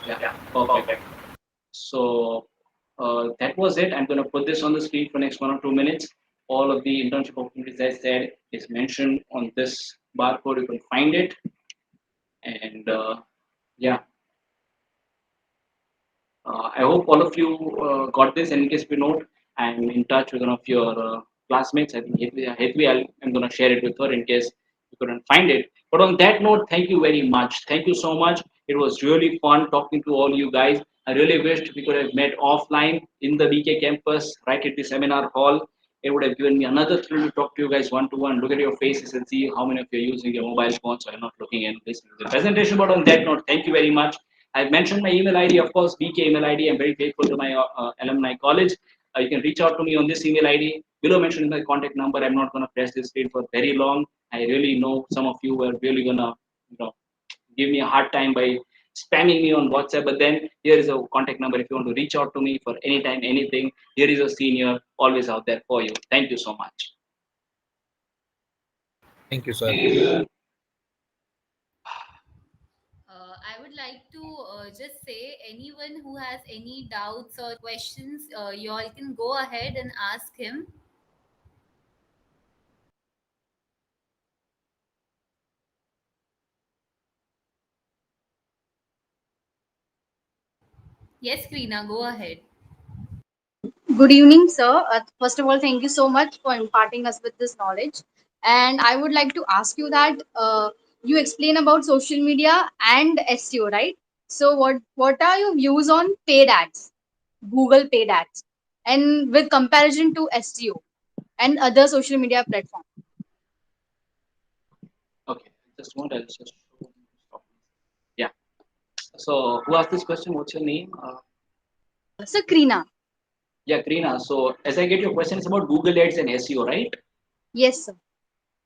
Yeah, perfect. So that was it. I'm going to put this on the screen for next 1 or 2 minutes. All of the internship opportunities I said is mentioned on this barcode. You can find it. And yeah, I hope all of you got this. And in case you note, I'm in touch with one of your classmates. I think I'm going to share it with her in case you couldn't find it. But on that note, thank you very much. Thank you so much. It was really fun talking to all you guys. I really wished we could have met offline in the BK campus, right at the seminar hall. It would have given me another thrill to talk to you guys one to one, look at your faces and see how many of you are using your mobile phones. So I'm not looking and listening to the presentation. But on that note, thank you very much. I've mentioned my email ID, of course, BK email ID. I'm very grateful to my alumni college. You can reach out to me on this email ID. Below mentioned my contact number. I'm not going to press this screen for very long. I really know some of you are really going to, you know, give me a hard time by spamming me on WhatsApp. But then here is a contact number if you want to reach out to me for anytime, anything. Here is a senior always out there for you. Thank you so much. Thank you, sir. I would like to just say anyone who has any doubts or questions, you all can go ahead and ask him. Yes, Krina, go ahead. Good evening, sir. First of all, thank you so much for imparting us with this knowledge. And I would like to ask you that you explain about social media and SEO, right? So, what are your views on paid ads, Google paid ads, and with comparison to SEO and other social media platforms? Okay, just one. I'll just show. Yeah. So who asked this question? What's your name? So, Krina, Yeah, Krina. So as I get your question, it's about Google Ads and SEO, right? yes, sir.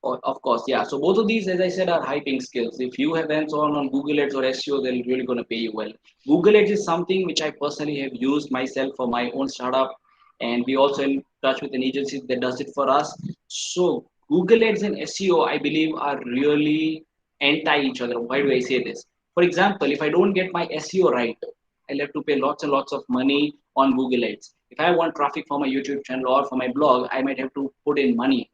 Of course, yeah. So both of these, as I said, are high paying skills. If you have hands-on on Google Ads or SEO, they're really going to pay you well. Google Ads is something which I personally have used myself for my own startup, and we also in touch with an agency that does it for us. So Google Ads and SEO, I believe, are really anti each other. Why do I say this? For example, if I don't get my SEO right, I'll have to pay lots and lots of money on Google Ads. If I want traffic for my YouTube channel or for my blog, I might have to put in money.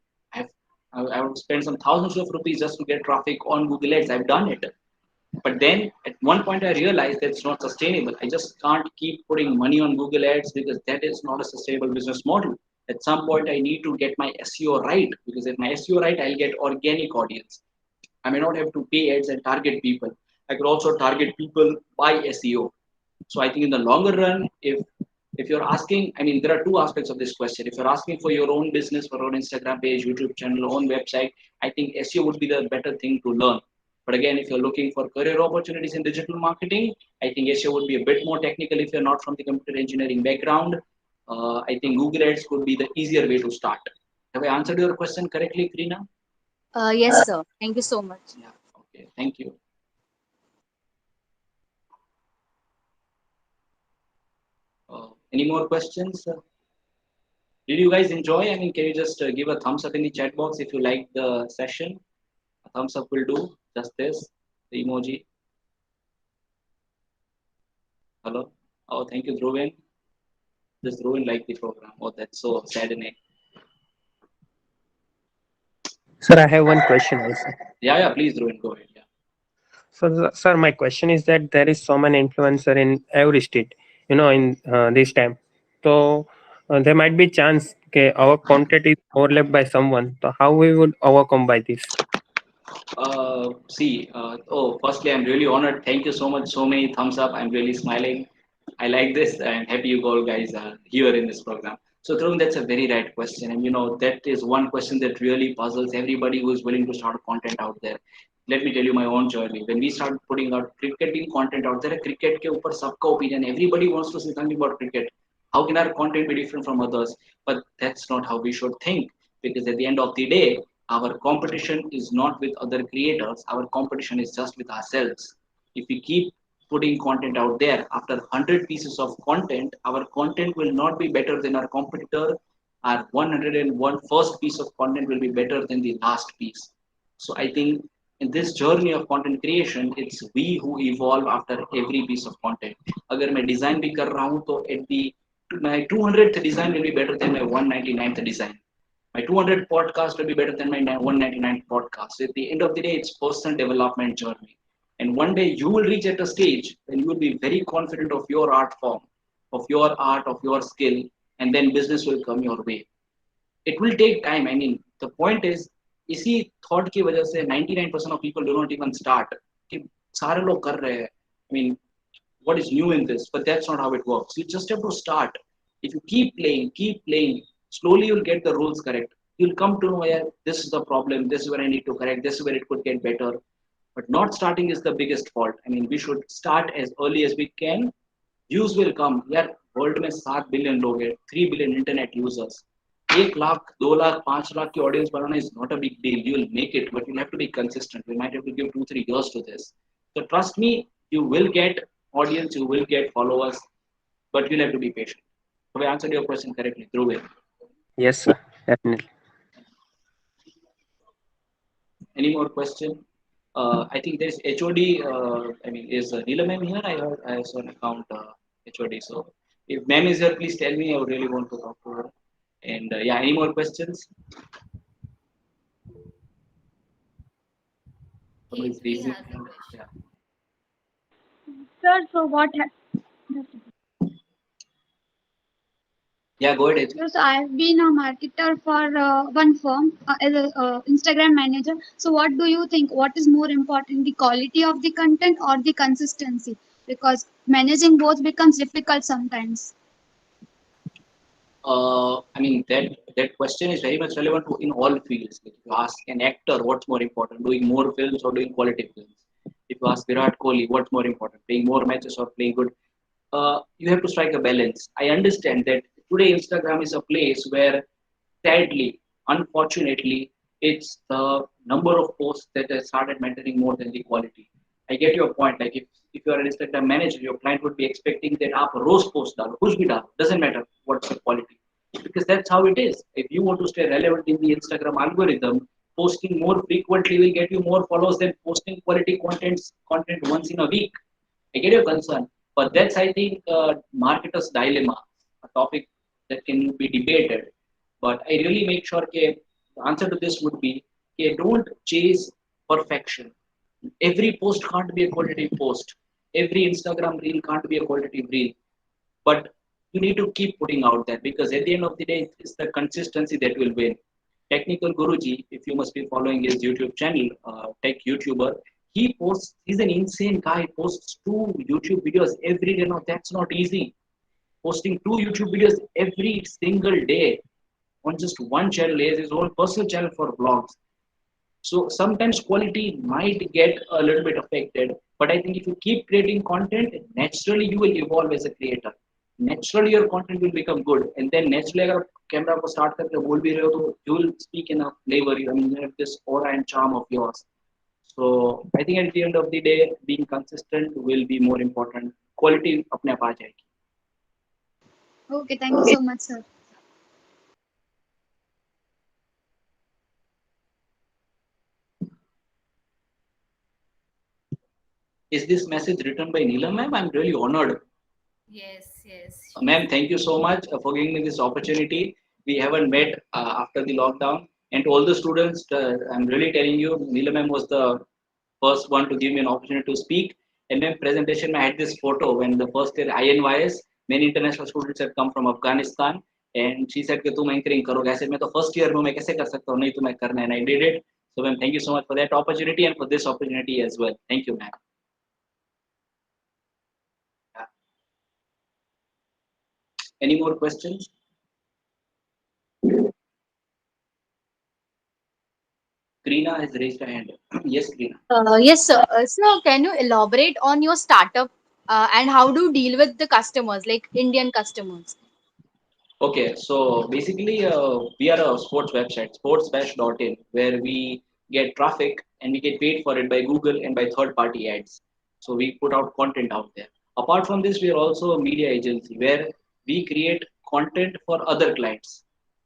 I would spend some thousands of rupees just to get traffic on Google Ads. I've done it. But then at one point I realized that it's not sustainable. I just can't keep putting money on Google Ads because that is not a sustainable business model. At some point I need to get my SEO right because if my SEO right, I'll get organic audience. I may not have to pay ads and target people. I could also target people by SEO. So I think in the longer run, if you're asking, I mean, there are two aspects of this question. If you're asking for your own business, for your own Instagram page, YouTube channel, own website, I think SEO would be the better thing to learn. But again, if you're looking for career opportunities in digital marketing, I think SEO would be a bit more technical if you're not from the computer engineering background. I think Google Ads could be the easier way to start. Have I answered your question correctly, Krina? Yes, sir. Thank you so much. Yeah. Okay, thank you. Any more questions? Did you guys enjoy? I mean, can you just give a thumbs up in the chat box if you like the session? A thumbs up will do. Just this, the emoji. Hello. Oh, thank you, Dhruven. Just Dhruven like the program. Oh, that's so saddening. Sir, I have one question also. Yeah, please, Dhruven, go ahead. Yeah. So, sir, my question is that there is so many influencer in every state, in this time. So, there might be chance okay, our content is overlapped by someone. So, how we would overcome by this? Firstly, I'm really honored. Thank you so much. So many thumbs up. I'm really smiling. I like this. I'm happy you all guys are here in this program. So, Dhruv, that's a very right question. And, that is one question that really puzzles everybody who is willing to start content out there. Let me tell you my own journey. When we started putting out cricketing content out there, cricket ke upar sabka opinion. Everybody wants to say something about cricket. How can our content be different from others? But that's not how we should think. Because at the end of the day, our competition is not with other creators, our competition is just with ourselves. If we keep putting content out there, after 100 pieces of content, our content will not be better than our competitor. Our 101 first piece of content will be better than the last piece. So I think in this journey of content creation, it's we who evolve after every piece of content. अगर मैं design भी कर रहा हूँ तो at the my 200th design will be better than my 199th design. My 200 podcast will be better than my 199 podcast. At the end of the day, it's personal development journey. And one day you will reach at a stage when you will be very confident of your art form, of your art, of your skill, and then business will come your way. It will take time. I mean, the point is, इसी thought की वजह से 99% of people do not even start. कि सारे लोग कर रहे हैं. I mean, what is new in this? But that's not how it works. You just have to start. If you keep playing, slowly you'll get the rules correct. You'll come to know, yeah, this is the problem, this is where I need to correct, this is where it could get better. But not starting is the biggest fault. I mean, we should start as early as we can. Views will come. यार world में 7 billion लोग हैं, 3 billion internet users. 1 lakh 2 lakh 5 lakh की audience बनाना is not a big deal. You will make it, but you'll have to be consistent. We might have to give 2-3 years to this. So trust me, you will get audience, you will get followers, but you'll have to be patient. Have I answered your question correctly? Through it. Yes, sir, definitely. Any more question? I think there's HOD. I mean, is Neela ma'am here? I heard I saw an account HOD. So if ma'am is here, please tell me. I would really want to talk to her. And yeah, any more questions? Somebody's He raising. has a question. Yeah. Sir, so what Yeah, go ahead. yes, I've been a marketer for one firm as a Instagram manager. So what do you think? What is more important, the quality of the content or the consistency? Because managing both becomes difficult sometimes. I mean that question is very much relevant to in all fields. If you ask an actor, what's more important, doing more films or doing quality films? If you ask Virat Kohli, what's more important, playing more matches or playing good? You have to strike a balance. I understand that today Instagram is a place where, sadly, unfortunately, it's the number of posts that has started mattering more than the quality. I get your point. Like if you are an Instagram manager, your client would be expecting that आप रोज post डालो, कुछ भी डालो, doesn't matter what's the quality, because that's how it is. If you want to stay relevant in the Instagram algorithm, posting more frequently will get you more followers than posting quality content once in a week. I get your concern, but that's I think marketer's dilemma, a topic that can be debated. But I really make sure that the answer to this would be don't chase perfection. Every post can't be a quality post. Every Instagram reel can't be a quality reel. But you need to keep putting out that, because at the end of the day, it's the consistency that will win. Technical Guruji, if you must be following his YouTube channel, tech YouTuber, he's an insane guy. He posts 2 YouTube videos every day. Now that's not easy. Posting 2 YouTube videos every single day on just one channel. He has his own personal channel for vlogs. So sometimes quality might get a little bit affected, but I think if you keep creating content, naturally you will evolve as a creator. Naturally your content will become good, and then naturally अगर camera को start करके बोल भी रहे हो तो you will speak in a flavor. I mean, you have this aura and charm of yours. So I think at the end of the day, being consistent will be more important. Quality अपने आप आ जाएगी. Okay, thank you so much, sir. Is this message written by Neelam ma'am? I'm really honored. Yes, yes. Ma'am, thank you so much for giving me this opportunity. We haven't met after the lockdown. And to all the students, I'm really telling you, Neelam ma'am was the first one to give me an opportunity to speak. And then presentation, I had this photo when the first year INYS, many international students had come from Afghanistan. And she said कि तुम anchoring करोगे ऐसे मैं तो first year में मैं कैसे कर सकता हूँ नहीं तो मैं करना है and I did it. So ma'am, thank you so much for that opportunity and for this opportunity as well. Thank you ma'am. Any more questions? Krina has raised her hand. Yes, Krina. Yes, sir. So, can you elaborate on your startup and how do you deal with the customers, like Indian customers? Okay, so basically, we are a sports website, sportsbash.in, where we get traffic and we get paid for it by Google and by third party ads. So we put out content out there. Apart from this, we are also a media agency where we create content for other clients.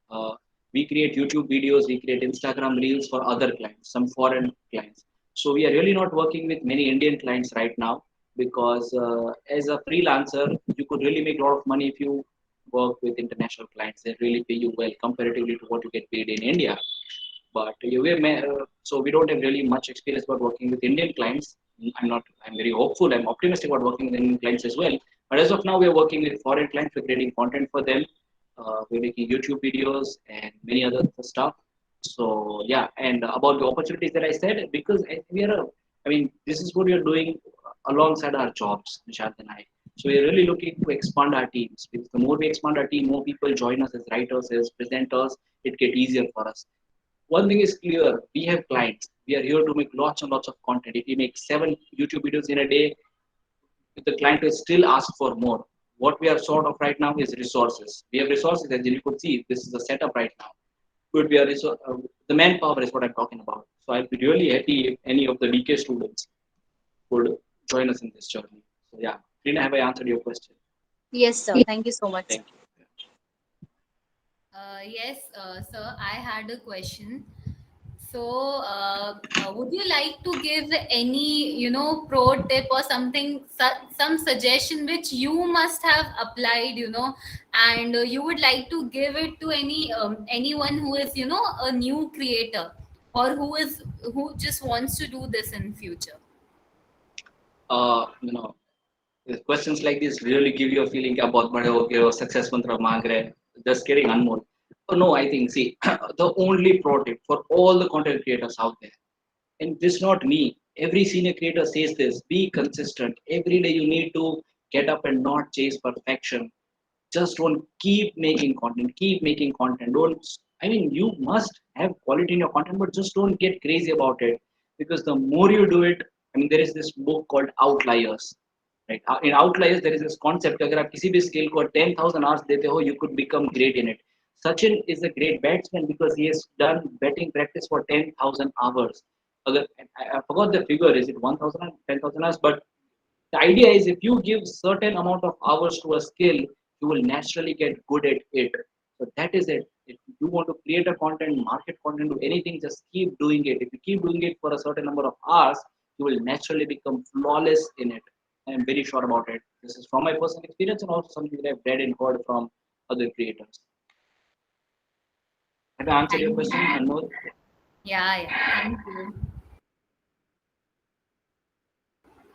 Uh, we create YouTube videos, we create Instagram reels for other clients, some foreign clients. So we are really not working with many Indian clients right now because as a freelancer, you could really make a lot of money if you work with international clients. They really pay you well comparatively to what you get paid in India. But so we don't have really much experience about working with Indian clients. I'm not. I'm very hopeful. I'm optimistic about working with Indian clients as well. But as of now, we are working with foreign clients. We're creating content for them. We're making YouTube videos and many other stuff. So yeah, and about the opportunities that I said, because we are, I mean, this is what we are doing alongside our jobs, Nishant and I. So we're really looking to expand our teams. Because the more we expand our team, more people join us as writers, as presenters. It gets easier for us. One thing is clear: we have clients. We are here to make lots and lots of content. If we make 7 YouTube videos in a day, if the client will still ask for more. What we are short of right now is resources. We have resources, as you could see. This is the setup right now. Could be the manpower is what I'm talking about. So I'll be really happy if any of the DK students would join us in this journey. So yeah, Rina, have I answered your question? Yes, sir. Thank you so much. Thank you. Yes, sir, I had a question. So, would you like to give any, pro tip or something, some suggestion which you must have applied, and you would like to give it to anyone who is, a new creator or who just wants to do this in future? Uh, you know, questions like this really give you a feeling कि आप बहुत बड़े हो गए हो, success मंत्र मांग रहे हैं. Just kidding, Anmol. Oh, no, I think, see, the only pro tip for all the content creators out there, and this not me, every senior creator says this: be consistent. Every day you need to get up and not chase perfection. Just don't keep making content. Don't, I mean, you must have quality in your content, but just don't get crazy about it, because the more you do it, I mean, there is this book called Outliers, right? In Outliers there is this concept: अगर आप किसी भी skill को 10,000 hours देते हो, you could become great in it. Sachin is a great batsman because he has done batting practice for 10,000 hours. I forgot the figure, is it 1,000 or 10,000 hours? But the idea is, if you give certain amount of hours to a skill, you will naturally get good at it. So that is it. If you want to create a content, market content, do anything, just keep doing it. If you keep doing it for a certain number of hours, you will naturally become flawless in it. I am very sure about it. This is from my personal experience and also something that I've read and heard from other creators. Have I answered your Thank question, you. Anmol? Yeah, thank you.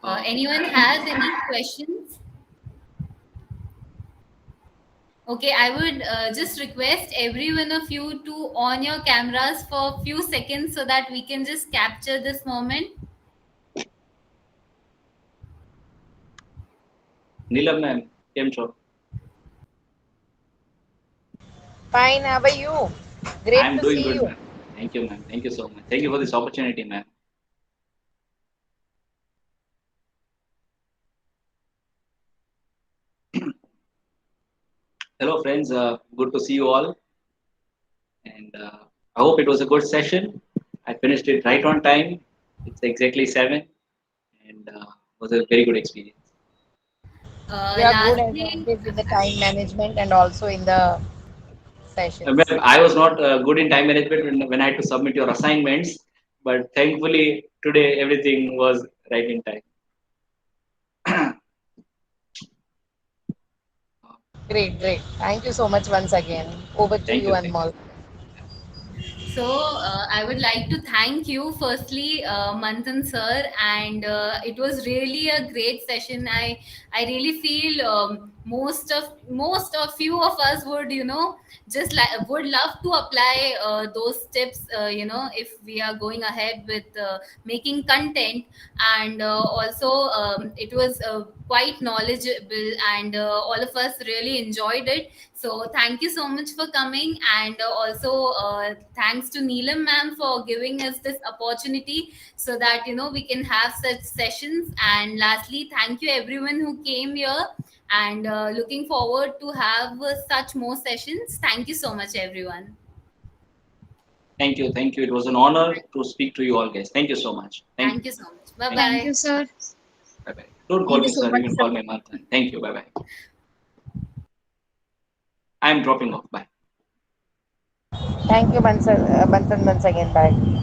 Uh, Anyone has any questions? Okay, I would just request every one of you to on your cameras for a few seconds so that we can just capture this moment. Neelam ma'am, કેમ છો? Fine, how are you? I Great am to doing see good, you. ma'am. Thank you, ma'am. Thank you so much. Thank you for this opportunity, ma'am. Hello, friends. Good to see you all. And I hope it was a good session. I finished it right on time. It's exactly 7, and was a very good experience. You are good at Lastly, practice with the time management and also in the sessions. Well, I was not good in time management when I had to submit your assignments, but thankfully today everything was right in time. Great, great. Thank you so much once again. Over to Thank you, you. Thank you. Anmol. so I would like to thank you firstly, Manthan sir, and it was really a great session. I really feel most of few of us would just like would love to apply those tips if we are going ahead with making content, and also it was quite knowledgeable, and all of us really enjoyed it. So thank you so much for coming, and also thanks to Neelam ma'am for giving us this opportunity so that we can have such sessions. And lastly, thank you everyone who came here, and looking forward to have such more sessions. Thank you so much, everyone. Thank you. Thank you. It was an honor to speak to you all, guys. Thank you so much. Thank you. Thank you so much. Bye Thank you. Thank bye. you, sir. Bye bye. Don't call Thank you me so sir. You much, can sir. call me Manthan. Thank you. Bye bye. I am dropping off. Bye. Thank you, Manthan, once again. Bye.